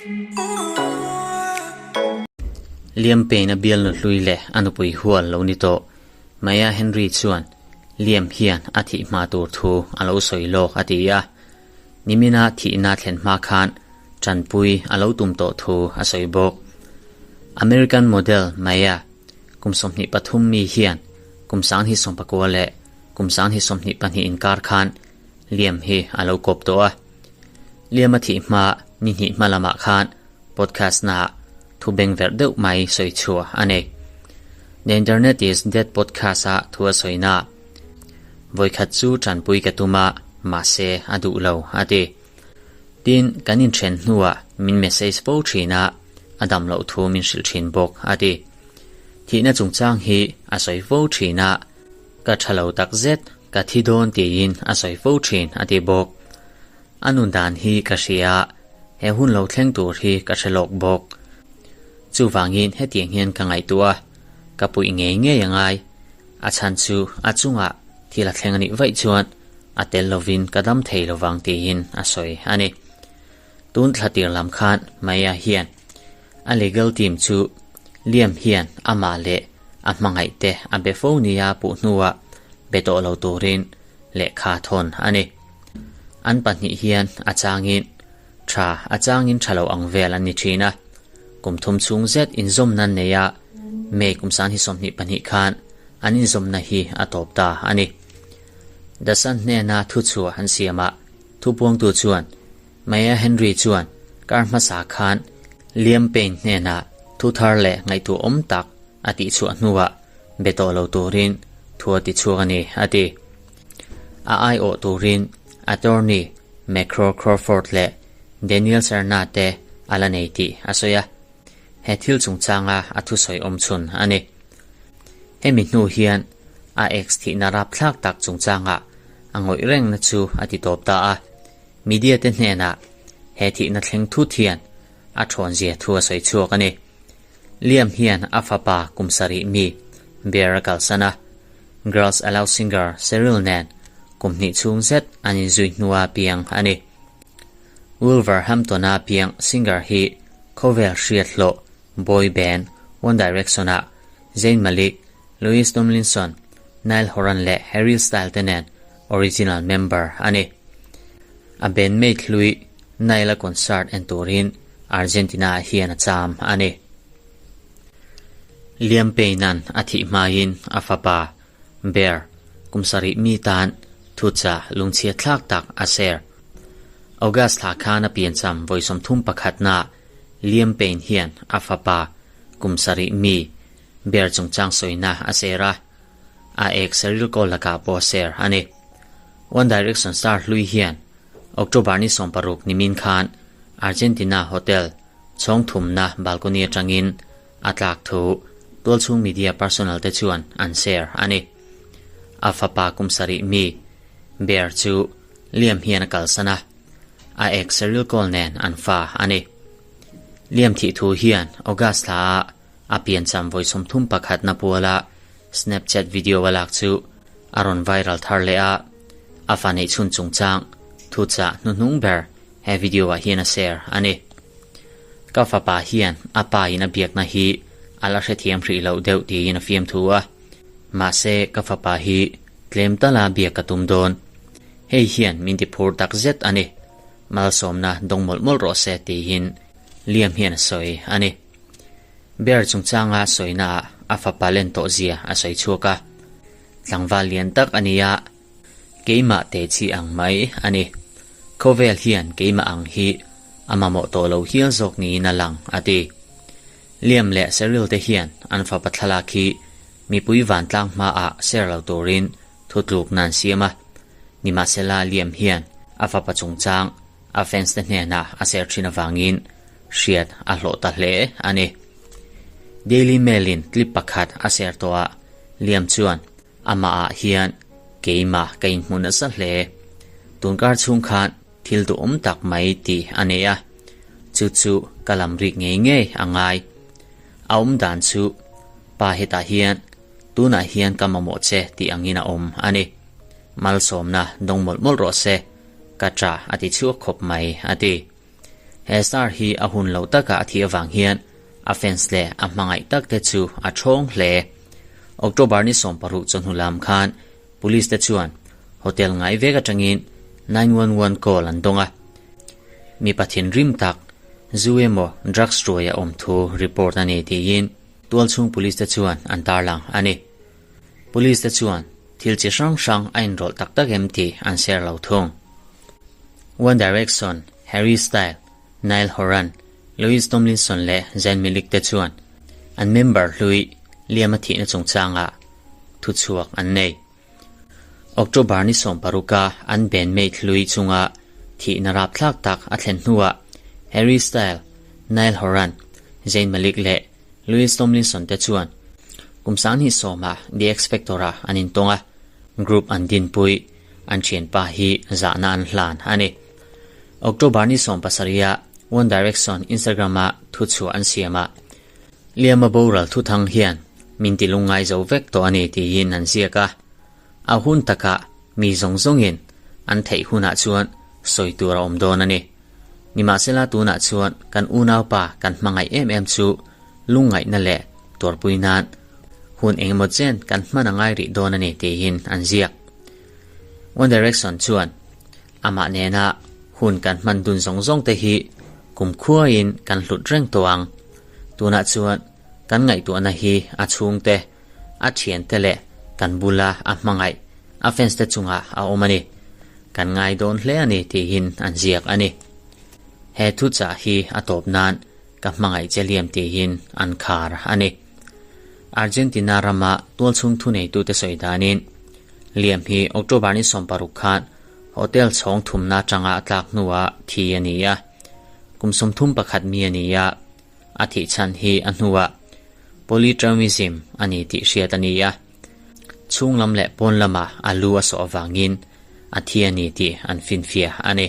เลียมเปนเบียลนุลุยเล่อนุปุยหัวลาวนิโตมายาเฮนรีชวนเลียมเฮียนอธิมาตูทูอาลูสอยโลกอติยานิมินาที่นาเทนมาคานจันปุยอาลูตุมโตทูอาศัยบกอเมริกันโมเดลมายากุมสมนิปทุมมีเฮียนกุมสางฮิสมปะกัวเล่กุมสางฮิสมนิปันฮิอินการคานเลียมเฮอาลูกบตัวเลียมอธิมานิหิมาลามาคานพอดแคสต์นาทูเบงเวร์เดวไม่สวยชัวอันเอกในอินเทอร์เน็ตis dead podcast ทัวสวยนาวัยขัดจูจันปุยกตุมาเซอดูเลวอดีดินกันอินเทรนนัวมินเมสเซจโปชีนาอดัมเลวทูมินสิลชินบกอดีที่น่าจงจ้างฮีอาศัยโฟชีนากัดฉลาวตักเซตกัดที่โดนตียินอาศัยโฟชีนอดีบกอนุดานฮีกัชยาเฮหุ่นเลวเท่งตัวฮีกัชลกบกจูวางินให้เตียงเฮียนกังไงตัวกับปุยเงี้ยยังไงอาชันจูอาจุงะที่ละแทงอันนี้ไว้ชวนอาเตลลวินกระดำเทลวังตีหินอาศัยอันนี้ตุนทลตีลำคานมายาเฮียนอันเลเกลทีมจูเลียมเฮียนอามาเลอามังไงเตอาเบฟนิยาปุนัวเบโตเลวตูรินเลขาทนอันนี้อันปัญญเฮียนอาจางินชาอาจางินฉลาวอังเวลอันนี้ชีนะกุมทุมซุงเซตอินซอมนันเนียเมกุมสานฮิสมนิปันฮิคานอันอินซอมนาฮีอตอบตาอันนี้ดัสันเนนาทุชัวหันเสียมาทุพวงตัวชวนมายาเฮนรีชวนการมาสาคานเลียมเป็นเนนาทุทาร์เล่ไงตัวอมตักอติชวนนัวเบโตเลวตัวรินทัวติชัวกันนี้อดีไอโอตัวรินอัตอร์นีแมคโครครอฟอร์ดเล่เดนิเอลเซอร์นาเตอาลาเนติอาศัยเฮทิลจงจางอาทุสอยอมชุนอันนี้เฮมินูเฮียนเอ็กซ์ที่นารับพลักตักจงจางอังอยเร่งนัจูอติตบตามีเดียเตนเนนะเฮที่นัดเล็งทุเทียนชวนเจียทัวสอยชัวกันนี้เลียมเฮียนฟาปากุมสริมีเบียร์กัลสนะ Girls Allow Singer เซริลแนนกุมนิชุงเซตอันนี้จุยนัวเปียงอันนี้Wolverhampton เปียง Singer ฮี Cover เชียดโลBoy Band One Direction Zayn Malik Louis Tomlinson Niall Horan และ Harry Styles เนน Original Member อันนี้Ben Mate Louis Niall Concert and Turin Argentina เฮียนจามอันนี้เลียมเปนันอธิมายินฟาปาเบียร์กุมสริมีตานทุจาลุงเชียทลักตักอาเซอร์ออกัสทาคานาเปลี่ยนจำไว้สมทุ่มประคัดนาเลียมเป็นเฮียนฟาปากุมสริมีเบียร์จงจางสวยนาอาเซระเอกสริลโกลกาโปเซอร์อันนี้ One Direction Star ลุยเฮียนออกโตบาร์นิสมปรุกนิมินคานอาร์เจนตินาโฮเทลช่องทุ่มนาบาลโกเนียจังอินอัตลักทูตัวช่วงมีเดีย personal เตชวนอันเซอร์อันนี้ฟาปากุมสริมีเบียร์จูเลียมเฮียนกัลสนะเอกสริลโกลแนนอันฟ้าอันนี้เลียมที่ทูเฮียนออกัสลาเปลี่ยนจำไว้สมทุ่มประคัดนับวัวละ Snapchat วิดีโอวลักจูอารอนไวรัลทาร์เลฟันในชุนจงจางทุจานุ่งเบอร์เฮวิดีโอเฮียนเซอร์อันนี้ก็ฟาปาเฮียนปายินเบียกนาฮีอาลาเชทียมพรีเลวเดวดียินฟิมทัวมาเซก็ฟาปาฮีเคลมตลาเบียกกตุมโดนเฮเฮียนมินติพูร์ดักเซตอันนี้มาสมนะดงมลโรเซตีหินเลียมเฮียนสวยอันนี้เบียร์จงจางสวยนาฟาปาเลนโตเซียสวยชัวกะหลังวาเลียนตักอันนี้เกมาเตชีอังไม่อันนี้โคเวลเฮียนเกมาอังฮีมาโมโตโลเฮียนจกนี้นั่งอดีเลียมและเซริลเตเฮียนอันฟาปัทลาคีมีปุยวันตั้งมาเซรลตัวรินทุกลูกนันเสียมานิมาเซลาเลียมเฮียนฟาปัจงจางเฟนส์เนน่าเซอร์ชินวังอินเชียดโลตัดเล่อันนี้เดลี่เมลินคลิปประคัดเซอร์ตัวเลียมชวนมาเฮียนเกมาเกินมุนสัตเล่ตุนการชุงขันทิลตุตักไม่ตีอันนี้จู่ๆกลัมริกเงี้ยอังไงดันจู่ปาเหตาเฮียนตูน่าเฮียนกำมะโมเชตีอังอินาอันนี้มัลสมนะดงมลโรเซกัจจาอติชั่วขบไม่อดี Hesar hi ahun lo taka athi awang hian offense le amangai tak te chu a thong hle October ni som paru chonhulam khan police te chuan hotel ngai veka tangin 911 call an donga mi pathin rim tak zuemo drugstore ya om thu report ani ti in tualchung police te chuan an tarlang ani police te chuan thil chi sang sang ain rol tak tak empty an share lo thong One Direction Harry Style Niall Horan Louis Tomlinson le Zayn Malik te chuan an member Louis liamathi na chungchanga thu chuak an nei October ni som paruka an ben mate Louis chunga thi narap thlak tak a thlen hnuwa Harry Style Niall Horan Zayn Malik le Louis Tomlinson te chuan kumsan hi soma the expectora anin tonga group an din pui an chen pa hi za na an hlan ani October ni som pasaria One Direction Instagrama thu chu an siama liama boral thu thang hian minti lungai zo vek to ani ti in an siaka a hun taka mi zongzongin an thei huna chuan soitura om don ani nima sela tuna chuan kan unaw pa kan mangai em chu lungai na le torpuinan hun engmo chen kan manangai ri don ani ti in an ziak One Direction chuan ama nena hun kan man dun zongzong te hi kumkhua in kan hlut reng toang tuna chuan kan ngai tu na hi a chung te a thien te le kan bula a mangai a fence te chunga a omani kan ngai don hle ani ti hin an ziak ani he thu cha hi a top nan ka mangai cheliam ti hin an khar ani Argentina rama tol chung thu nei tu te soidanin liam hi October ni somparuk khan hotel chhong thumna changa atlak nuwa thi ania kumsum thum pakhat mi ania athi chan hi anuwa polythermism ani ti hriat ania chunglam le ponlama alu aso awangin athi ani ti an finfia ani